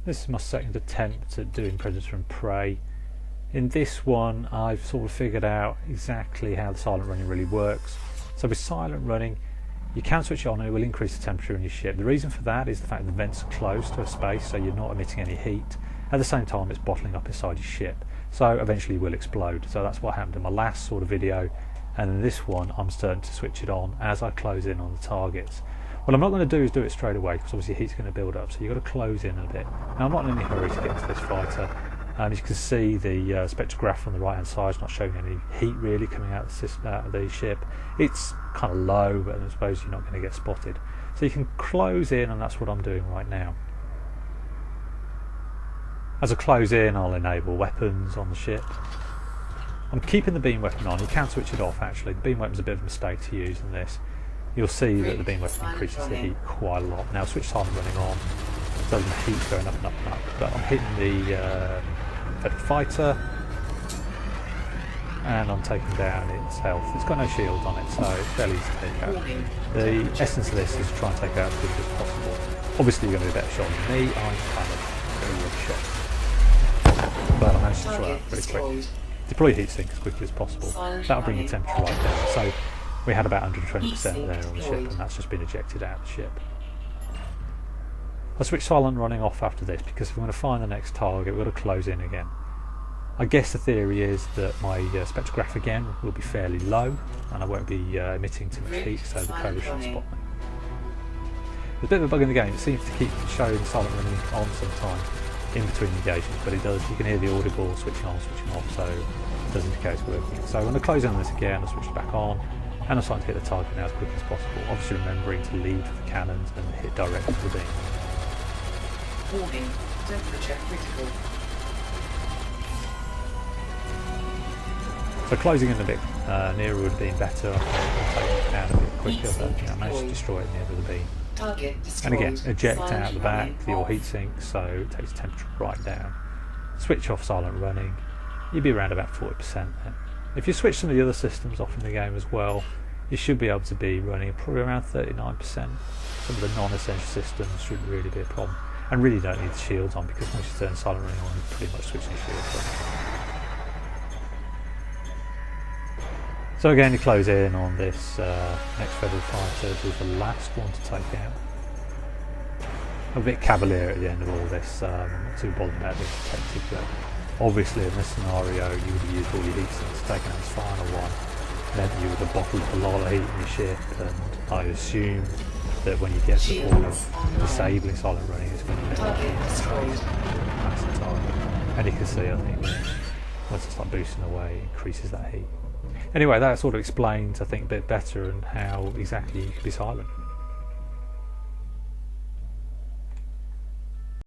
This is my second attempt at doing Predator and Prey. In this one I've sort of figured out exactly how the silent running really works. So with silent running you can switch it on and it will increase the temperature in your ship. The reason for that is the fact that the vents are closed to a space, so you're not emitting any heat. At the same time it's bottling up inside your ship, so eventually it will explode. So that's what happened in my last sort of video, and in this one I'm starting to switch it on as I close in on the targets. What I'm not going to do is do it straight away, because obviously heat's going to build up, so you've got to close in a bit. Now I'm not in any hurry to get into this fighter. As you can see, the spectrograph on the right hand side is not showing any heat really coming out of the ship. It's kind of low, but I suppose you're not going to get spotted. So you can close in, and that's what I'm doing right now. As I close in, I'll enable weapons on the ship. I'm keeping the beam weapon on. You can switch it off actually. The beam weapon's a bit of a mistake to use in this. You'll see that the beam weapon increases the heat quite a lot. Now switch silent running on, so the heat's going up and up and up. But I'm hitting the Federal fighter, and I'm taking down its health. It's got no shield on it, so it's fairly easy to take out. The essence of this is to try and take out as quickly as possible. Obviously you're going to be a better shot than me. I'm kind of a good shot, but I managed to throw out pretty quick. Deploy heatsink as quickly as possible. That'll bring your temperature right down. So we had about 120% there on the ship, and that's just been ejected out of the ship. I'll switch silent running off after this, because if we're going to find the next target we've got to close in again. I guess the theory is that my spectrograph again will be fairly low and I won't be emitting too much heat, so the Cobra shouldn't spot me. There's a bit of a bug in the game. It seems to keep showing silent running on sometimes in between engagements, but it does. You can hear the audible switching on, switching off, so it does indicate it's working. So I'm going to close in on this again. I'll switch it back on, and I'm starting to hit the target now as quickly as possible. Obviously remembering to lead with the cannons and hit directly to the beam. Warning, temperature critical. So closing in a bit nearer would have been better. I think taking it down a bit quicker, but I managed to destroy it near the beam. And again, eject out the back, your heatsink, so it takes temperature right down. Switch off silent running, you'd be around about 40% then. If you switch some of the other systems off in the game as well, you should be able to be running probably around 39%. Some of the non-essential systems shouldn't really be a problem. And really don't need the shields on, because once you turn silent running on, you're pretty much switching shields on. So again, you close in on this next Federal fighter. This is the last one to take out. I'm a bit cavalier at the end of all this. I'm not too bothered about being protected, but obviously in this scenario you would have used all your heat sinks, taken out this final one. Then you would have bottled a lot of heat in your ship, and I assume that when you get to the point of disabling silent running, it's going to be massive target. And you can see, I think, once it starts boosting away, it increases that heat. Anyway, that sort of explains, I think, a bit better and how exactly you can be silent.